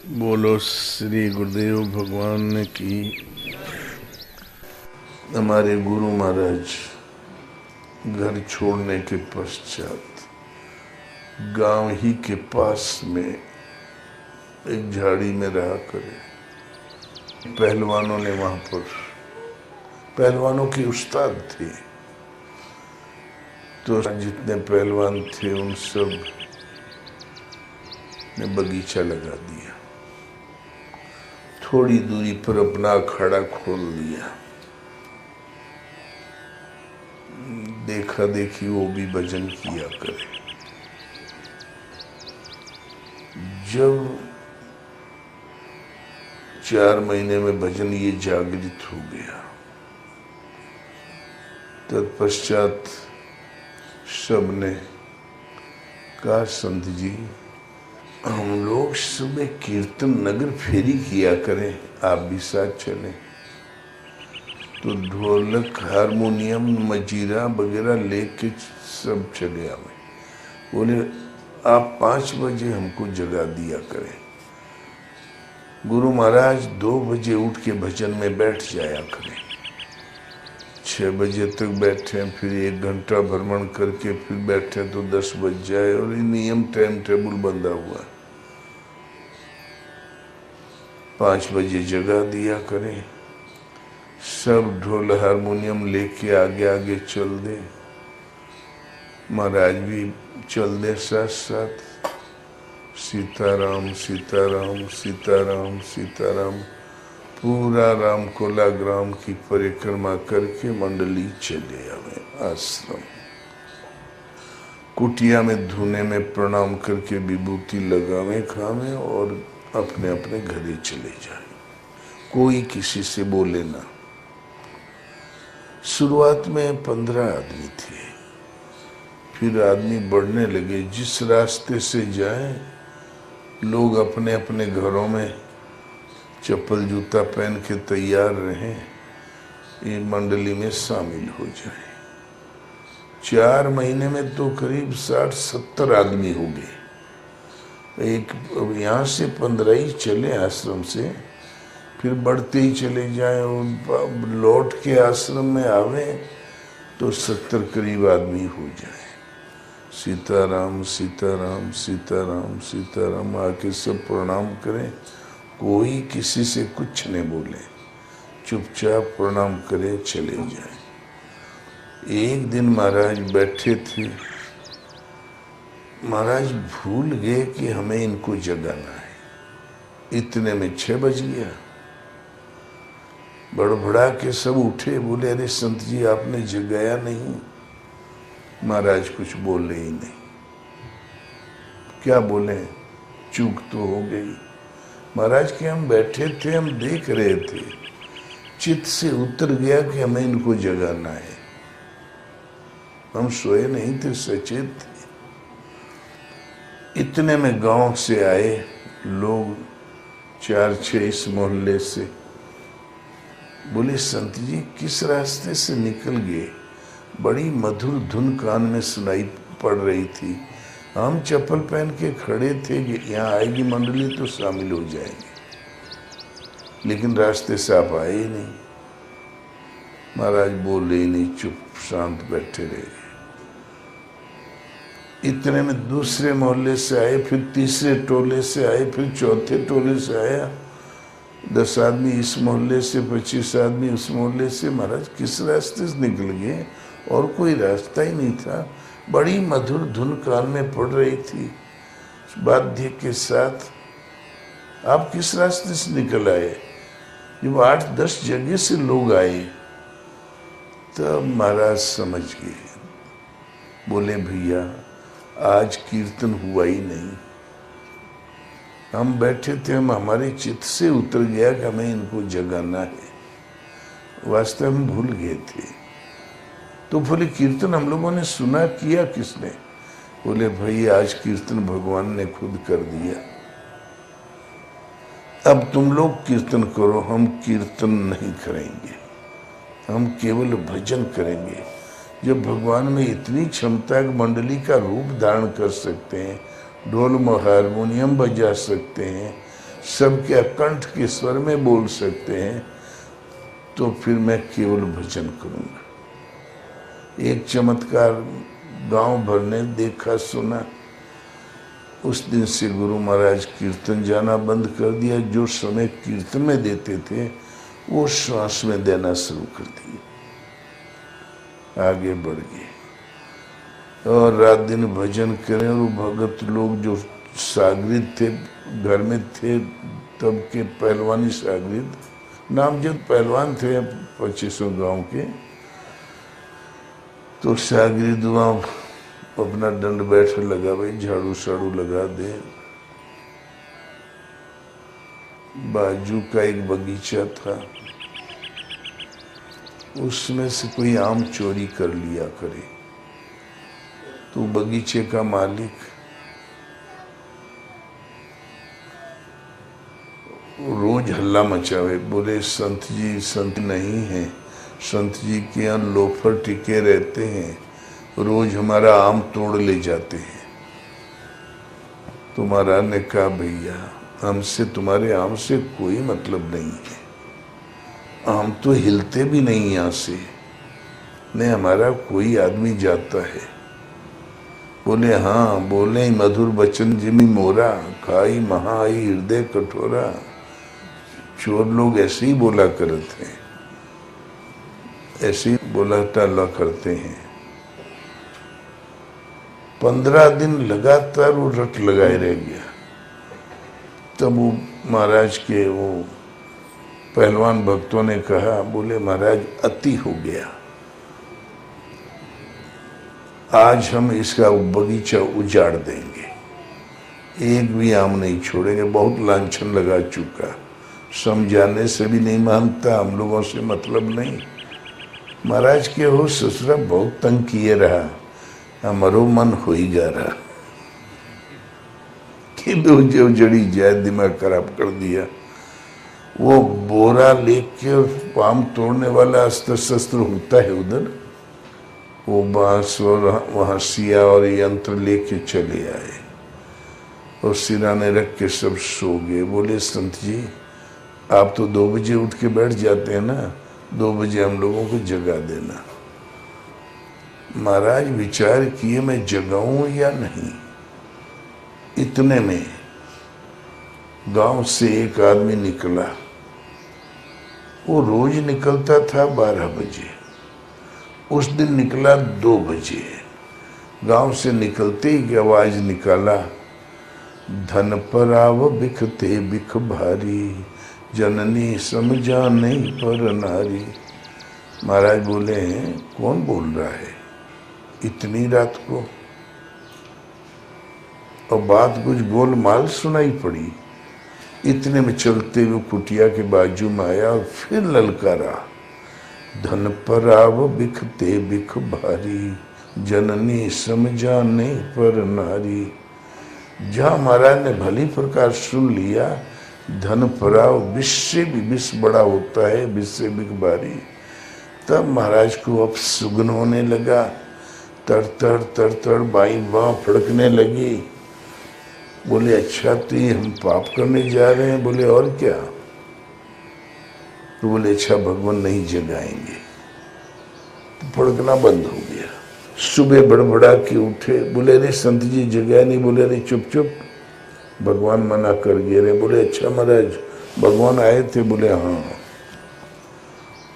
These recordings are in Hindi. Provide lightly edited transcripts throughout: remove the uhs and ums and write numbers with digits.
बोलो श्री गुरुदेव भगवान की। हमारे गुरु महाराज घर छोड़ने के पश्चात गांव ही के पास में एक झाड़ी में रहा करे। पहलवानों ने वहां पर पहलवानों के उस्ताद थे, तो जितने पहलवान थे उन सब ने बगीचा लगा दिया। थोड़ी दूरी पर अपना अखाड़ा खोल दिया। देखा देखी वो भी भजन किया करे। जब 4 महीने में भजन ये जागृत हो गया, तत्पश्चात सबने कहा, संत जी हम लोग सुबह कीर्तन नगर फेरी किया करें, आप भी साथ चलें। तो ढोलक हारमोनियम मजीरा वगैरह लेके सब चले आए। बोले आप 5 बजे हमको जगा दिया करें। गुरु महाराज 2 बजे उठ के भजन में बैठ जाया करें। 6 बजे तक बैठे, फिर 1 घंटा भ्रमण करके फिर बैठे तो 10 बज जाए, और ये नियम टाइम टेबल बंधा हुआ है। 5 बजे जगा दिया करें। सब ढोल हारमोनियम लेके आगे आगे चल दे, महाराज भी चल दे साथ साथ। सीताराम सीताराम सीताराम सीताराम पूरा रामकोला ग्राम की परिक्रमा करके मंडली चले आवे आश्रम। कुटिया में धुने में प्रणाम करके विभूति लगावे खावे और अपने अपने घरे चले जाए। कोई किसी से बोले ना। शुरुआत में 15 आदमी थे, फिर आदमी बढ़ने लगे। जिस रास्ते से जाए लोग अपने अपने घरों में चप्पल जूता पहन के तैयार रहें, ये मंडली में शामिल हो जाए। 4 महीने में तो करीब 60-70 आदमी हो गए। एक यहाँ से 15 ही चले आश्रम से, फिर बढ़ते ही चले जाए। लौट के आश्रम में आवे तो 70 करीब आदमी हो जाए। सीताराम सीताराम सीताराम सीताराम आके सब प्रणाम करें। कोई किसी से कुछ नहीं बोले, चुपचाप प्रणाम करे चले जाए। एक दिन महाराज बैठे थे, महाराज भूल गए कि हमें इनको जगाना है। इतने में 6 बज गया। बड़बड़ा के सब उठे, बोले अरे संत जी आपने जगाया नहीं। महाराज कुछ बोले ही नहीं। क्या बोले, चूक तो हो गई। महाराज के हम बैठे थे, हम देख रहे थे, चित्त से उतर गया कि हमें इनको जगाना है। हम सोए नहीं थे, सचेत थे। इतने में गांव से आए लोग, 4-6 इस मोहल्ले से। बोले संत जी किस रास्ते से निकल गए? बड़ी मधुर धुन कान में सुनाई पड़ रही थी। हम चप्पल पहन के खड़े थे कि यहाँ आएगी मंडली तो शामिल हो जाएंगे, लेकिन रास्ते से आप आए ही नहीं। महाराज बोले ही नहीं, चुप शांत बैठे रहे। इतने में दूसरे मोहल्ले से आए, फिर तीसरे टोले से आए, फिर चौथे टोले से आया। 10 आदमी इस मोहल्ले से, 25 आदमी उस मोहल्ले से। महाराज किस रास्ते से निकल गए? और कोई रास्ता ही नहीं था। बड़ी मधुर धुन कान में पड़ रही थी वाद्य के साथ। आप किस रास्ते से निकल आए? जब 8-10 जगह से लोग आए तब महाराज समझ गए। बोले भैया आज कीर्तन हुआ ही नहीं। हम बैठे थे, हम हमारे चित्त से उतर गया कि हमें इनको जगाना है। वास्तव में भूल गए थे। तो बोले कीर्तन हम लोगों ने सुना, किया किसने? बोले भाई आज कीर्तन भगवान ने खुद कर दिया। अब तुम लोग कीर्तन करो, हम कीर्तन नहीं करेंगे, हम केवल भजन करेंगे। जब भगवान में इतनी क्षमता है, मंडली का रूप धारण कर सकते हैं, ढोल हारमोनियम बजा सकते हैं, सब क्या कंठ के स्वर में बोल सकते हैं, तो फिर मैं केवल भजन करूंगा। एक चमत्कार गांव भर ने देखा सुना। उस दिन से गुरु महाराज कीर्तन जाना बंद कर दिया। जो समय कीर्तन में देते थे वो श्वास में देना शुरू कर दिए। आगे बढ़ गए और रात दिन भजन करें। और भगत लोग जो सागरिद थे, घर में थे तब के पहलवानी सागरिद, नामजद पहलवान थे 2500 गांव के, तो सागरिद वहां अपना दंड बैठ लगा, भाई झाड़ू साड़ू लगा दे। बाजू का एक बगीचा था, उसमें से कोई आम चोरी कर लिया करे, तो बगीचे का मालिक रोज हल्ला मचावे, बोले संत जी संत नहीं है, संत जी के यहाँ लोफर टिके रहते हैं, रोज हमारा आम तोड़ ले जाते हैं। तो महाराज ने कहा भैया हमसे तुम्हारे आम से कोई मतलब नहीं है, आम तो हिलते भी नहीं यहाँ से, नहीं हमारा कोई आदमी जाता है। बोले हाँ, बोले मधुर बचन जिमी मोरा, खाई महाई हृदय कठोरा। चोर लोग ऐसे ही बोला करते हैं, ऐसे ही बोला टाला करते हैं। 15 दिन लगातार वो रट लगाए रह गया। तब वो महाराज के वो पहलवान भक्तों ने कहा, बोले महाराज अति हो गया, आज हम इसका बगीचा उजाड़ देंगे, एक भी आम नहीं छोड़ेंगे। बहुत लांछन लगा चुका, समझाने से भी नहीं मानता, हम लोगों से मतलब नहीं। महाराज के हो ससुरा बहुत तंग किए रहा, हमारो मन हो ही जा रहा कि दो जो जड़ी जाए, दिमाग खराब कर दिया। वो बोरा लेके पाम तोड़ने वाला अस्त्र शस्त्र होता है उधर, वो बांस और वहां सिया और यंत्र लेके चले आए और सिराने रख के सब सो गए। बोले संत जी आप तो 2 बजे उठ के बैठ जाते हैं ना, 2 बजे हम लोगों को जगा देना। महाराज विचार किए मैं जगाऊं या नहीं। इतने में गांव से एक आदमी निकला, वो रोज निकलता था 12 बजे, उस दिन निकला 2 बजे। गांव से निकलते ही आवाज निकाला, धन पर आव बिखते बिख भारी, जननी समझा नहीं पर नारी। महाराज बोले कौन बोल रहा है इतनी रात को, और बात कुछ गोलमाल सुनाई पड़ी। इतने में चलते हुए कुटिया के बाजू में आया और फिर ललकारा, धन पर आव बिखते बिख भारी, जननी समझा नहीं पर नारी। जहां महाराज ने भली प्रकार सुन लिया, धन पराव विष से भी विष बड़ा होता है, विष से बिख भारी, तब महाराज को अब सुगन होने लगा। तर तर तर तर बाई बाँ फड़कने लगी। बोले अच्छा तो ये हम पाप करने जा रहे हैं। बोले और क्या। तो बोले अच्छा भगवान नहीं जगाएंगे। तो फड़कना बंद हो गया। सुबह बड़बड़ा के उठे, बोले अरे संत जी जगाए नहीं। बोले अरे चुप चुप, भगवान मना कर गए रे। बोले अच्छा महाराज भगवान आए थे। बोले हाँ।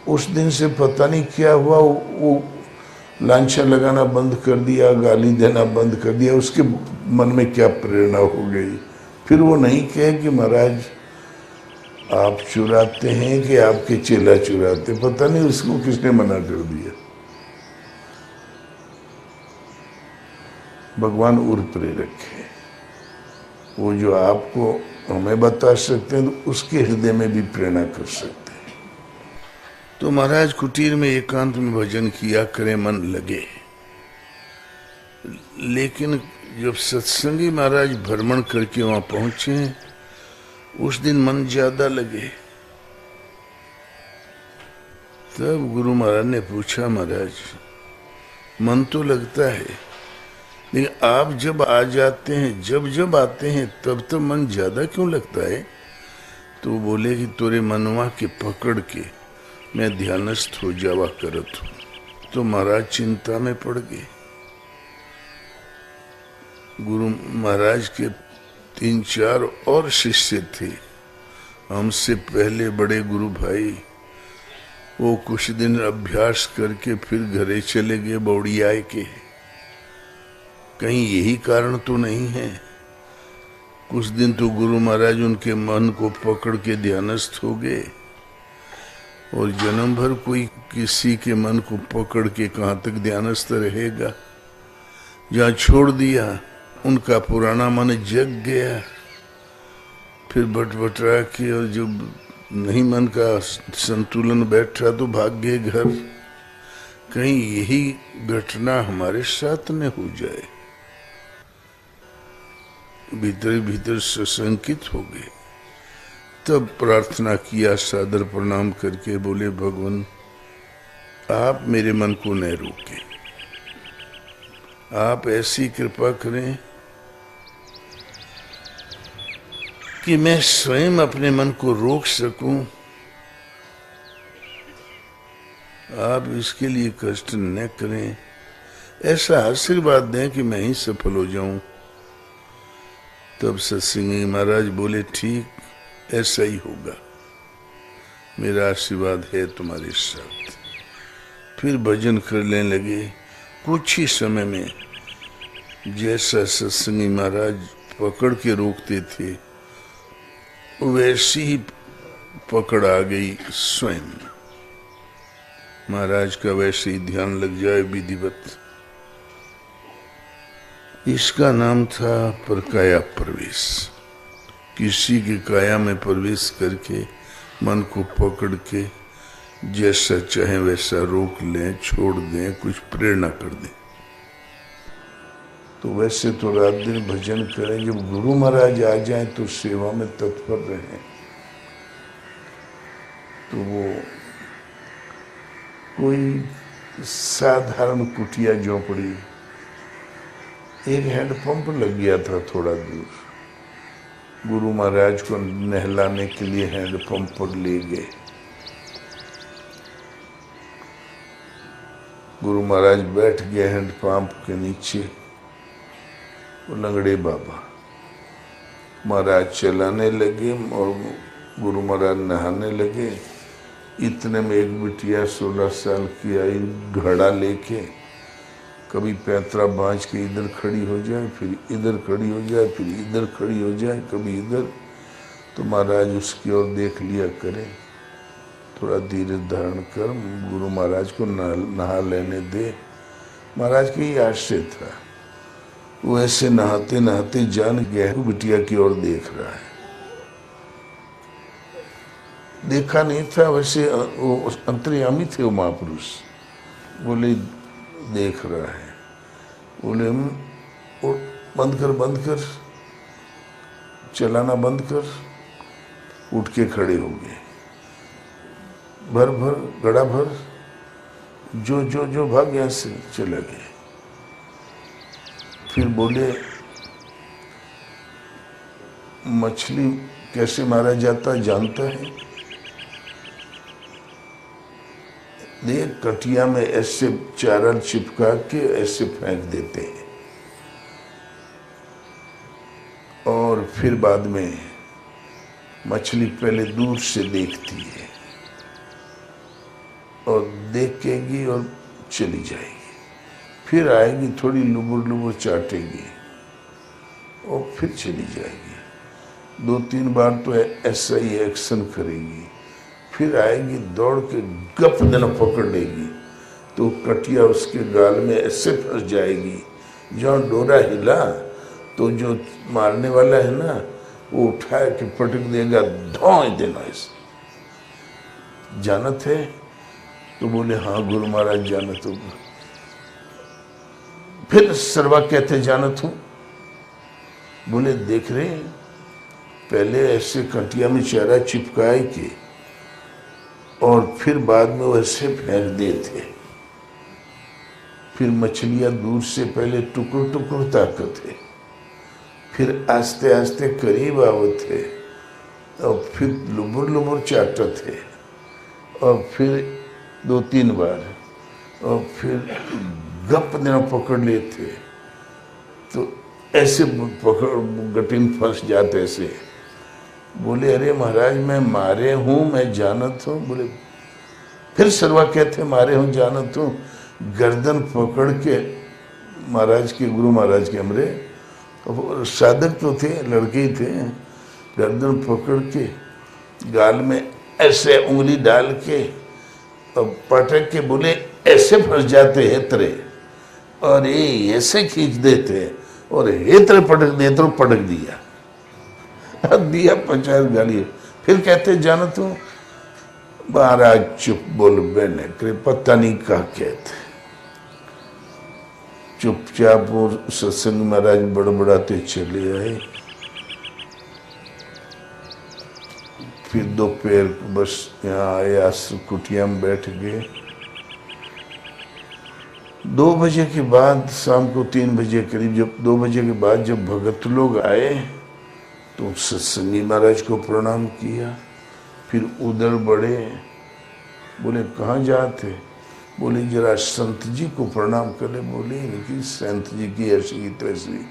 उस दिन से पता नहीं क्या हुआ, वो लांछा लगाना बंद कर दिया, गाली देना बंद कर दिया। उसके मन में क्या प्रेरणा हो गई, फिर वो नहीं कहे कि महाराज आप चुराते हैं कि आपके चेला चुराते, पता नहीं उसको किसने मना कर दिया। भगवान उर प्रेरक है, वो जो आपको हमें बता सकते हैं तो उसके हृदय में भी प्रेरणा कर सकते हैं। तो महाराज कुटीर में एकांत में भजन किया करे, मन लगे। लेकिन जब सत्संगी महाराज भ्रमण करके वहां पहुंचे, उस दिन मन ज्यादा लगे। तब गुरु महाराज ने पूछा, महाराज मन तो लगता है, लेकिन आप जब आ जाते हैं, जब जब आते हैं तब तो मन ज्यादा क्यों लगता है? तो बोले कि तोरे मनवा के पकड़ के मैं ध्यानस्थ हो जावा करत हूँ। तो महाराज चिंता में पड़ गए। गुरु महाराज के 3-4 और शिष्य थे हमसे पहले, बड़े गुरु भाई। वो कुछ दिन अभ्यास करके फिर घरे चले गए बौड़ियाए के। कहीं यही कारण तो नहीं है? कुछ दिन तो गुरु महाराज उनके मन को पकड़ के ध्यानस्थ हो गए, और जन्म भर कोई किसी के मन को पकड़ के कहाँ तक ध्यानस्थ रहेगा। जहाँ छोड़ दिया उनका पुराना मन जग गया, फिर बटबटरा के, और जब नहीं मन का संतुलन बैठा तो भाग गए घर। कहीं यही घटना हमारे साथ न हो जाए। भीतर भीतर सशंकित हो गए। तब प्रार्थना किया, सादर प्रणाम करके बोले, भगवान आप मेरे मन को न रोके, आप ऐसी कृपा करें कि मैं स्वयं अपने मन को रोक सकूं। आप इसके लिए कष्ट न करें, ऐसा आशीर्वाद दें कि मैं ही सफल हो जाऊं। तब सत्संगी महाराज बोले, ठीक ऐसा ही होगा, मेरा आशीर्वाद है तुम्हारे साथ। फिर भजन करने लगे। कुछ ही समय में जैसा सत्संगी महाराज पकड़ के रोकते थे, वैसी ही पकड़ आ गई स्वयं। महाराज का वैसे ही ध्यान लग जाए विधिवत। इसका नाम था परकाया प्रवेश। किसी की काया में प्रवेश करके मन को पकड़ के जैसा चाहे वैसा रोक लें, छोड़ दें, कुछ प्रेरणा कर दें। तो वैसे तो रात दिन भजन करें, जब गुरु महाराज आ जाएं तो सेवा में तत्पर रहें। तो वो कोई साधारण कुटिया झोपड़ी, एक हैंडपंप लग गया था थोड़ा दूर। गुरु महाराज को नहलाने के लिए हैंडपंप पर ले गए। गुरु महाराज बैठ गए हैंडपंप के नीचे। वो लंगड़े बाबा महाराज चलाने लगे और गुरु महाराज नहाने लगे। इतने में एक बिटिया 16 साल की आई, घड़ा लेके, कभी पैंतरा बांझ के इधर खड़ी हो जाए, फिर इधर खड़ी हो जाए, फिर इधर खड़ी हो जाए, कभी इधर। तो महाराज उसकी ओर देख लिया करें, थोड़ा धीरे धारण कर, गुरु महाराज को नहा लेने दे। महाराज के ही आश्रय था। वो ऐसे नहाते नहाते जान गया बिटिया की ओर देख रहा है। देखा नहीं था, वैसे वो अंतर्यामी थे वो महापुरुष। बोले देख रहा है। बोले बंद कर, चलाना बंद कर। उठ के खड़े हो गए। भर गड़ा भर, जो भाग यहाँ से चला गया। फिर बोले मछली कैसे मारा जाता जानता है? देख, कटिया में ऐसे चारा चिपका के ऐसे फेंक देते हैं, और फिर बाद में मछली पहले दूर से देखती है और देखेगी और चली जाएगी, फिर आएगी, थोड़ी लुबुर चाटेगी और फिर चली जाएगी। 2-3 बार तो ऐसा ही एक्शन करेगी, फिर आएगी, दौड़ के गप देना पकड़ लेगी, तो कटिया उसके गाल में ऐसे फंस जाएगी। जहाँ डोरा हिला तो जो मारने वाला है ना, वो उठा के पटक देगा, धौं देना ऐसे। जानत है? तो बोले हाँ गुरु महाराज जानत हो। फिर सर्वा कहते जानत हूँ। बोले देख रहे, पहले ऐसे कटिया में चारा चिपकाए के और फिर बाद में वैसे फेंक देते। फिर मछलियां दूर से पहले टुकड़ ताकत है, फिर आस्ते आस्ते करीब आवत है, और फिर लुबुर लुबुर चाटते थे, और फिर 2-3 बार, और फिर गप देना पकड़ लेते, तो ऐसे पकड़ गटिन फंस जाते ऐसे। बोले अरे महाराज मैं मारे हूँ, मैं जानत हूँ। बोले फिर सरवा कहते मारे हूँ जानत हूँ। गर्दन पकड़ के महाराज के, गुरु महाराज के हमरे, साधक तो थे, लड़के ही थे, गर्दन पकड़ के गाल में ऐसे उंगली डाल के और पटक के बोले ऐसे फंस जाते हेतरे, और ये ऐसे खींच देते, और हेतरे पटक दे तो पटक दिया 50 गाली। फिर कहते जानो तू महाराज चुप बोल बहने करे, पता नहीं क्या कहते। चुपचाप वो सत्संग महाराज बड़बड़ाते चले आए। फिर दोपहर बस यहाँ आए, कुटिया में बैठ गए। 2 बजे के बाद, शाम को 3 बजे करीब, जब 2 बजे के बाद जब भगत लोग आए तो सत्संगी महाराज को प्रणाम किया। फिर उधर बढ़े, बोले कहाँ जाते? बोले जरा संत जी को प्रणाम कर ले। बोले इनकी संत जी की ऐसी की तैसी,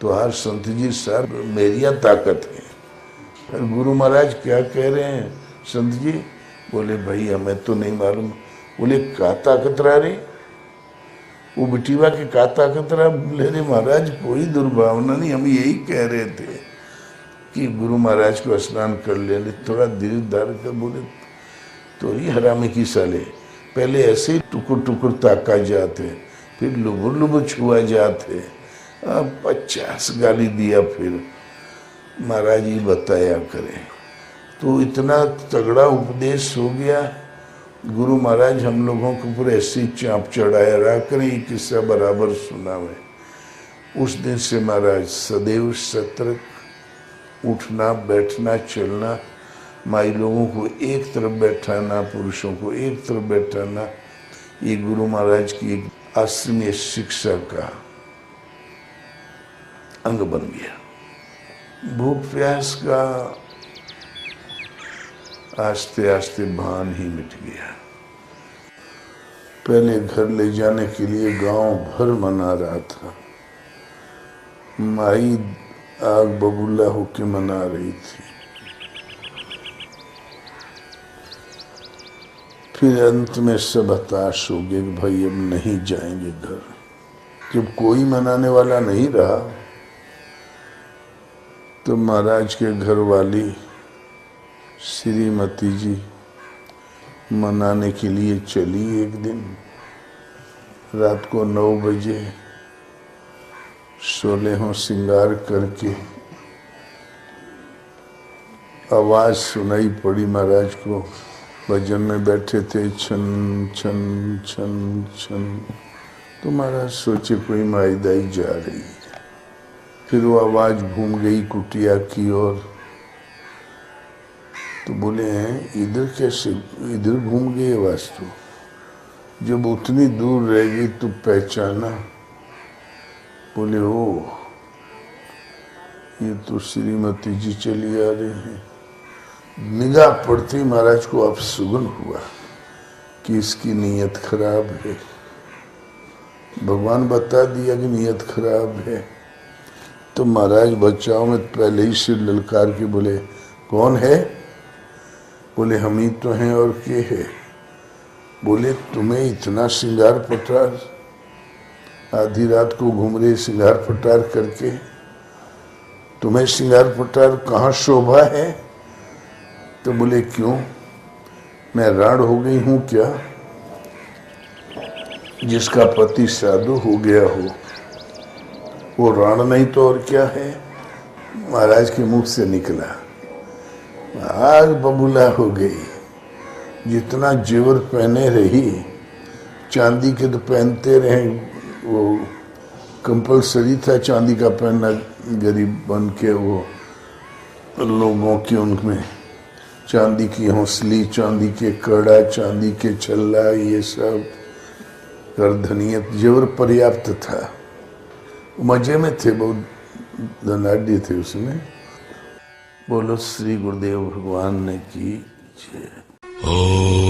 तो हर संत जी सर मेरिया ताकत है। फिर गुरु महाराज क्या कह रहे हैं संत जी? बोले भाई हमें तो नहीं मालूम। बोले का ताकत रहा रे? वो बिटिवा की का ताकत रहा? बोले रे महाराज कोई दुर्भावना नहीं, हम यही कह रहे थे कि गुरु महाराज को स्नान कर ले, थोड़ा धीरे धार कर। बोले तो ही हरामी की साले, पहले ऐसे ही टुकुर टुकुर ताका जाते, फिर लुबुर लुबुर छुआ जाते। 50 गाली दिया। फिर महाराज ही बताया करें। तो इतना तगड़ा उपदेश हो गया। गुरु महाराज हम लोगों के ऊपर ऐसी चाँप चढ़ाया रहा करें, ये किस्सा बराबर सुना हुआ। उस दिन से महाराज सदैव सतर्क, उठना बैठना चलना, माई लोगों को एक तरफ बैठाना, पुरुषों को एक तरफ बैठाना, ये गुरु महाराज की एक आश्रमीय शिक्षा का अंग बन गया। भूख प्यास का आस्ते आस्ते भान ही मिट गया। पहले घर ले जाने के लिए गांव भर मना रहा था, माई आग बबूला होके मना रही थी। फिर अंत में सब हताश हो गए कि भाई अब नहीं जाएंगे घर। जब कोई मनाने वाला नहीं रहा तो महाराज के घर वाली श्रीमती जी मनाने के लिए चली। एक दिन रात को 9 बजे 16 श्रृंगार करके आवाज सुनाई पड़ी महाराज को। भजन में बैठे थे, छन छन छन छन। तो महाराज सोचे कोई माईदाई जा रही है। फिर वो आवाज घूम गई कुटिया की ओर। तो बोले हैं इधर कैसे, इधर घूम गई आवाज? तो जब उतनी दूर रह गई तो पहचाना। बोले ओ ये तो श्रीमती जी चली आ रही हैं। निगाह पड़ती महाराज को अब सुगन हुआ कि इसकी नीयत खराब है। भगवान बता दिया कि नीयत खराब है। तो महाराज बच्चाओं में पहले ही सिर ललकार के बोले कौन है? बोले हम ही तो हैं और के है? बोले तुम्हें इतना श्रृंगार पटार, आधी रात को घूम रहे श्रृंगार पटार करके, तुम्हें श्रृंगार पटार कहाँ शोभा है? तो बोले क्यों, मैं राण हो गई हूं क्या? जिसका पति साधु हो गया हो वो राण नहीं तो और क्या है? महाराज के मुख से निकला। आग बबूला हो गई। जितना जेवर पहने रही, चांदी के तो पहनते रहे, वो कंपलसरी था चांदी का पहनना, गरीब बन के वो लोगों की उनमें चांदी की हौसली, चांदी के कड़ा, चांदी के छल्ला, ये सब गर्दनियत जेवर पर्याप्त था। मजे में थे, बहुत धनाढ़ी थे उसमें। बोलो श्री गुरुदेव भगवान ने की जय। ओम